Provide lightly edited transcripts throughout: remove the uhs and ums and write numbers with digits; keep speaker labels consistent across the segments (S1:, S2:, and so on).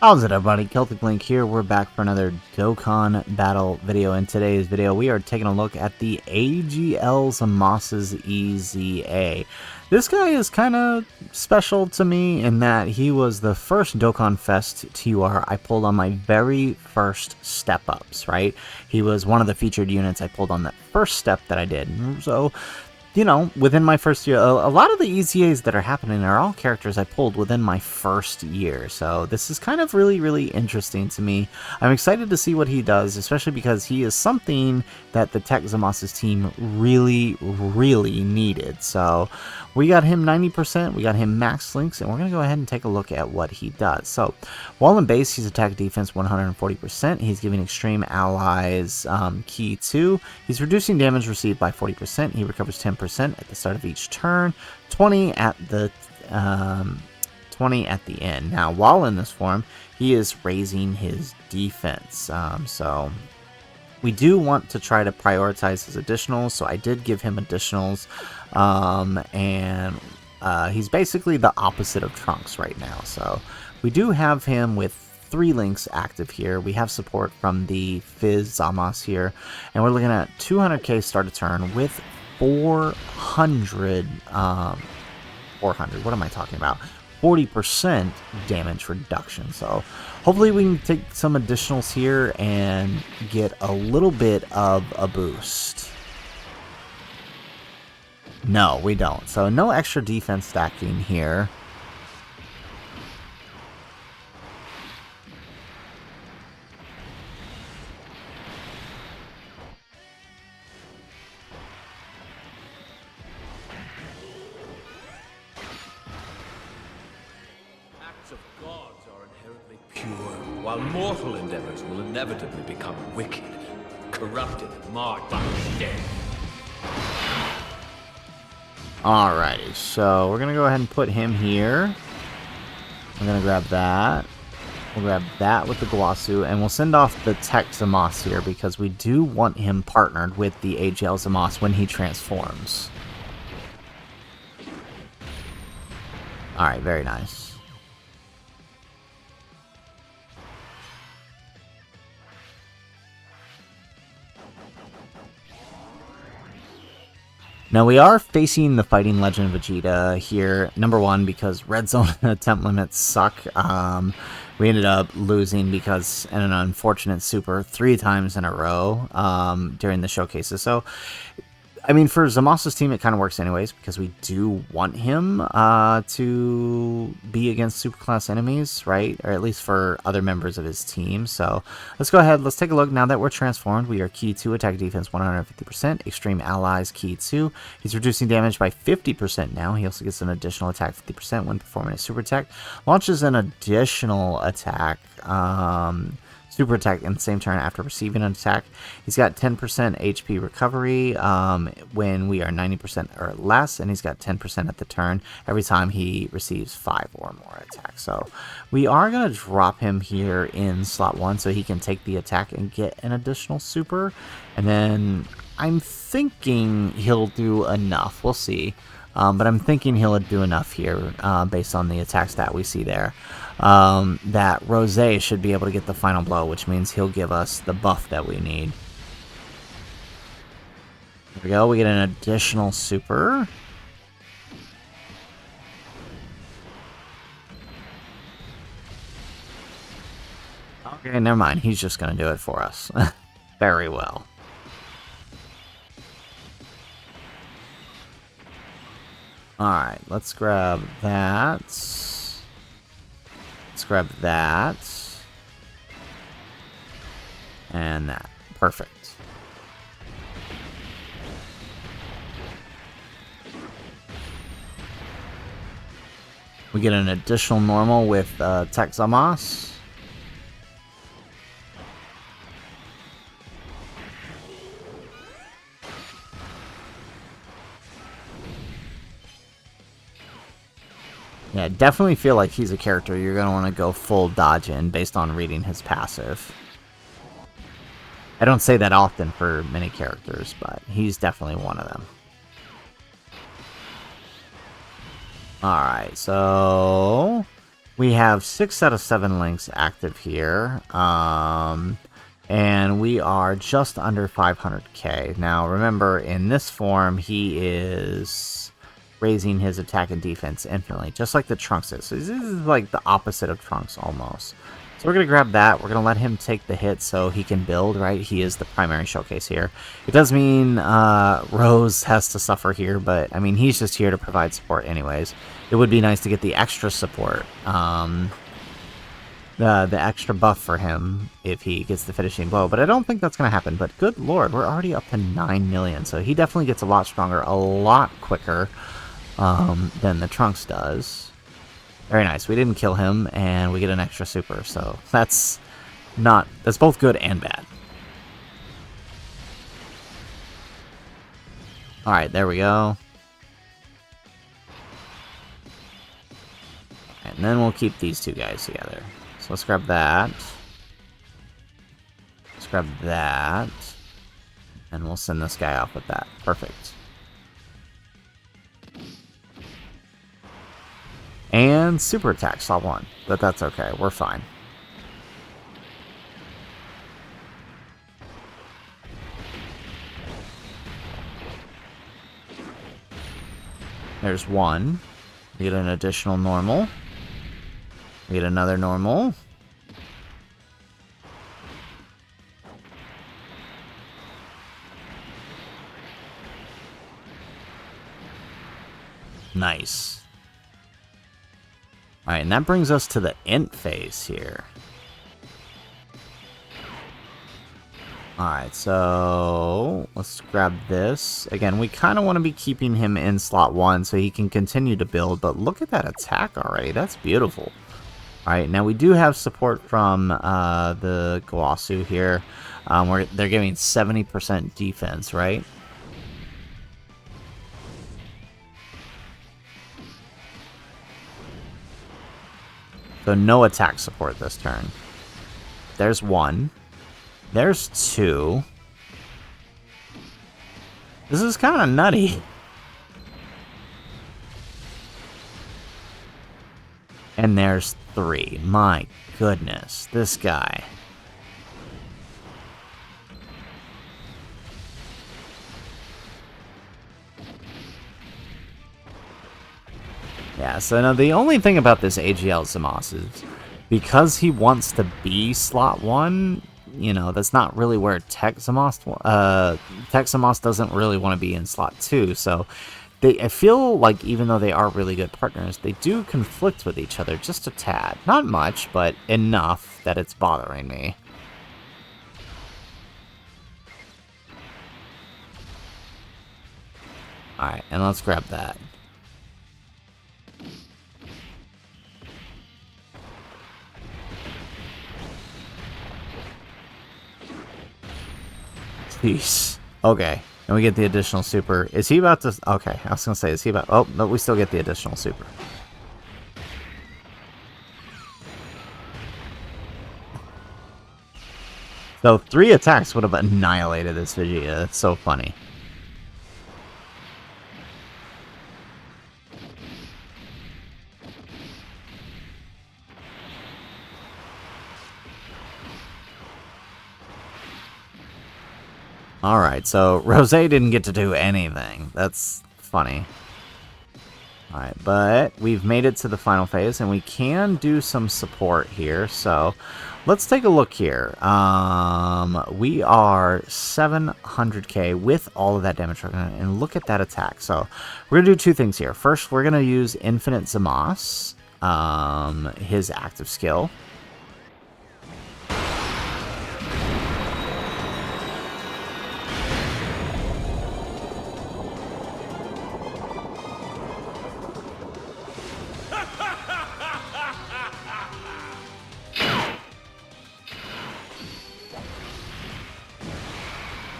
S1: How's it, everybody? Celtic Link here. We're back for another Dokkan battle video. In today's video, we are taking a look at the AGL Zamasu's EZA. This guy is kind of special to me in that he was the first Dokkan Fest TUR I pulled on my very first step-ups, right? He was one of the featured units I pulled on that first step that I did. So, you know, within my first year, a lot of the EZAs that are happening are all characters I pulled within my first year. So this is kind of really interesting to me. I'm excited to see what he does, especially because he is something that the Teq Zamasu team really needed. So we got him 90%, we got him max links, and we're going to go ahead and take a look at what he does. So while in base, he's attack defense 140%. He's giving extreme allies key 2. He's reducing damage received by 40%. He recovers 10% at the start of each turn, 20 at the end. Now, while in this form, he is raising his defense. So we do want to try to prioritize his additionals, so I did give him additionals, and he's basically the opposite of Trunks right now. So we do have him with 3 links active here. We have support from the Fizz Zamasu here, and we're looking at 200k start a turn with 400, what am I talking about? 40% damage reduction. So hopefully we can take some additionals here and get a little bit of a boost. No, we don't. So no extra defense stacking here.
S2: Acts of gods are inherently pure, while mortal endeavors will inevitably become wicked, corrupted, and marred by death.
S1: Alrighty, so we're going to go ahead and put him here. I'm going to grab that. We'll grab that with the Guasu, and we'll send off the Teq Zamasu here because we do want him partnered with the AGL Zamasu when he transforms. Alright, very nice. Now we are facing the Fighting Legend Vegeta here, number one, because red zone attempt limits suck. We ended up losing because in an unfortunate super 3 times in a row during the showcases. So, I mean, for Zamasu's team, it kind of works anyways, because we do want him to be against superclass enemies, right? Or at least for other members of his team. So let's go ahead. Let's take a look. Now that we're transformed, we are key 2, attack defense 150%, extreme allies key 2. He's reducing damage by 50% now. He also gets an additional attack 50% when performing a super attack. Launches an additional attack, super attack in the same turn after receiving an attack. He's got 10% HP recovery when we are 90% or less, and he's got 10% at the turn every time he receives 5 or more attacks. So we are going to drop him here in slot 1 so he can take the attack and get an additional super, and then I'm thinking he'll do enough. We'll see. But I'm thinking he'll do enough here based on the attack stat we see there. That Rosé should be able to get the final blow, which means he'll give us the buff that we need. There we go. We get an additional super. Okay, never mind. He's just going to do it for us. Very well. Alright, let's grab that. Let's grab that. And that. Perfect. We get an additional normal with Teq Zamasu. Yeah, I definitely feel like he's a character you're going to want to go full dodge in based on reading his passive. I don't say that often for many characters, but he's definitely one of them. Alright, so We have 6 out of 7 links active here. And we are just under 500k. Now, remember, in this form, he is raising his attack and defense infinitely, just like the Trunks is. So this is like the opposite of Trunks, almost. So we're going to grab that. We're going to let him take the hit so he can build, right? He is the primary showcase here. It does mean Rose has to suffer here, but, I mean, he's just here to provide support anyways. It would be nice to get the extra support. The extra buff for him if he gets the finishing blow, but I don't think that's going to happen. But good lord, we're already up to 9 million, so he definitely gets a lot stronger, a lot quicker than the Trunks does. Very nice. We didn't kill him, and we get an extra super, so that's both good and bad. Alright, there we go. And then we'll keep these two guys together. So let's grab that. Let's grab that. And we'll send this guy off with that. Perfect. And super attack, slot 1. But that's okay. We're fine. There's 1. We get an additional normal. We get another normal. Nice. Alright, and that brings us to the int phase here. Alright, so let's grab this. Again, we kind of want to be keeping him in slot 1 so he can continue to build, but look at that attack already. That's beautiful. Alright, now we do have support from the Gowasu here, where they're giving 70% defense, right? So no attack support this turn. There's 1. There's 2. This is kind of nutty. And there's 3. My goodness, this guy. Yeah, so now the only thing about this AGL Zamasu is because he wants to be slot 1, you know, that's not really where Teq Zamasu doesn't really want to be in slot 2, so I feel like even though they are really good partners, they do conflict with each other just a tad. Not much, but enough that it's bothering me. Alright, and let's grab that. Jeez. Okay. And we get the additional super. Is he about to... Okay, I was going to say, is he about... Oh, but we still get the additional super. So 3 attacks would have annihilated this Vegeta. It's so funny. Alright, so Rose didn't get to do anything. That's funny. Alright, but we've made it to the final phase, and we can do some support here, so let's take a look here. We are 700k with all of that damage, and look at that attack. So we're going to do 2 things here. First, we're going to use Infinite Zamasu, his active skill.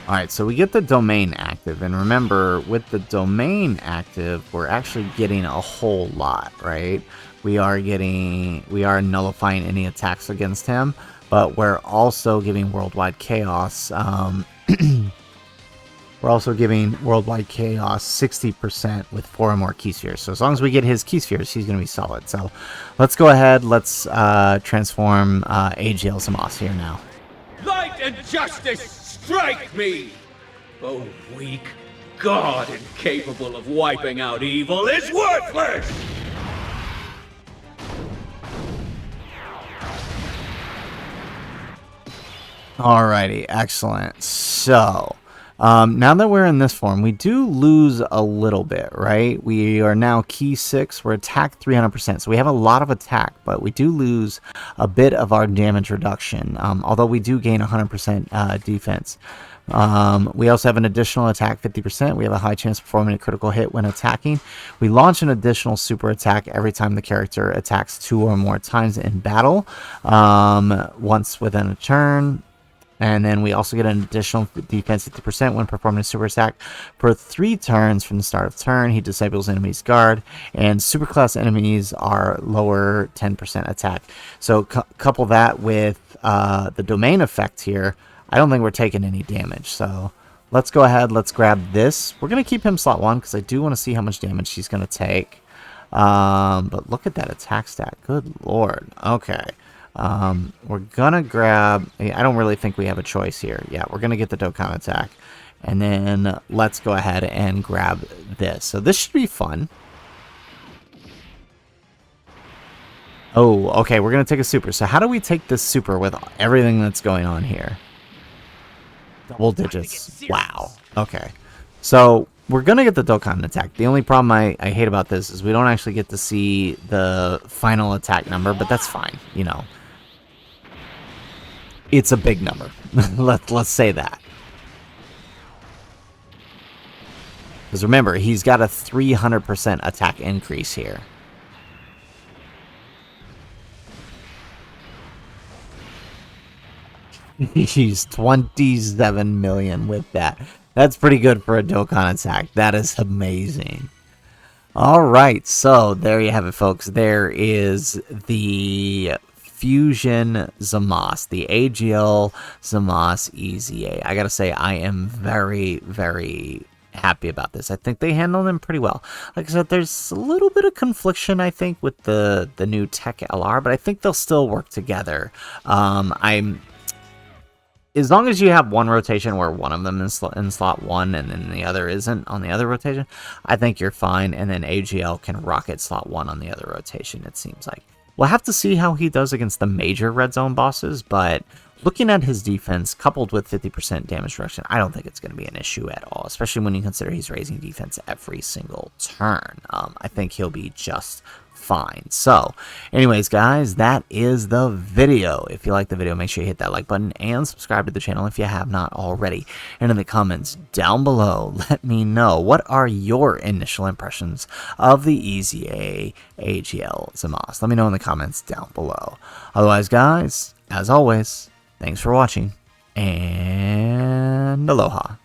S1: Alright, so we get the domain active, and remember, with the domain active, we're actually getting a whole lot, right? We are nullifying any attacks against him, but we're also giving worldwide chaos, We're also giving Worldwide Chaos 60% with 4 or more key spheres. So as long as we get his key spheres, he's going to be solid. So let's go ahead. Let's transform AGL Zamasu here now.
S2: Light and justice strike me! Oh, weak god incapable of wiping out evil is worthless!
S1: Alrighty, excellent. So, now that we're in this form, we do lose a little bit, right? We are now key 6. We're attack 300%. So we have a lot of attack, but we do lose a bit of our damage reduction, although we do gain 100% defense. We also have an additional attack 50%. We have a high chance of performing a critical hit when attacking. We launch an additional super attack every time the character attacks 2 or more times in battle, once within a turn. And then we also get an additional defense 50% when performing a super attack for 3 turns from the start of turn. He disables enemies' guard, and superclass enemies are lower 10% attack. So couple that with the domain effect here, I don't think we're taking any damage. So let's go ahead, let's grab this. We're going to keep him slot 1 because I do want to see how much damage he's going to take. But look at that attack stat. Good lord. Okay. We're gonna grab, I don't really think we have a choice here. Yeah, we're gonna get the Dokkan attack. And then let's go ahead and grab this. So this should be fun. Oh, okay, we're gonna take a super. So how do we take this super with everything that's going on here? Double digits. Wow. Okay. So we're gonna get the Dokkan attack. The only problem I hate about this is we don't actually get to see the final attack number, but that's fine, you know. It's a big number. Let's say that. Because remember, he's got a 300% attack increase here. He's 27 million with that. That's pretty good for a Dokkan attack. That is amazing. Alright, so there you have it, folks. There is the Fusion Zamasu, the AGL Zamasu EZA. I gotta say, I am very, very happy about this. I think they handled him pretty well. Like I said, there's a little bit of confliction, I think, with the new Tech LR, but I think they'll still work together. As long as you have one rotation where one of them is in slot 1 and then the other isn't on the other rotation, I think you're fine. And then AGL can rocket slot 1 on the other rotation, it seems like. We'll have to see how he does against the major red zone bosses, but looking at his defense coupled with 50% damage reduction, I don't think it's going to be an issue at all, especially when you consider he's raising defense every single turn. I think he'll be just fine. So anyways, guys, that is the video. If you like the video, make sure you hit that like button and subscribe to the channel if you have not already. And in the comments down below, let me know, what are your initial impressions of the EZA AGL Zamasu? Let me know in the comments down below. Otherwise, guys, as always, thanks for watching, and aloha.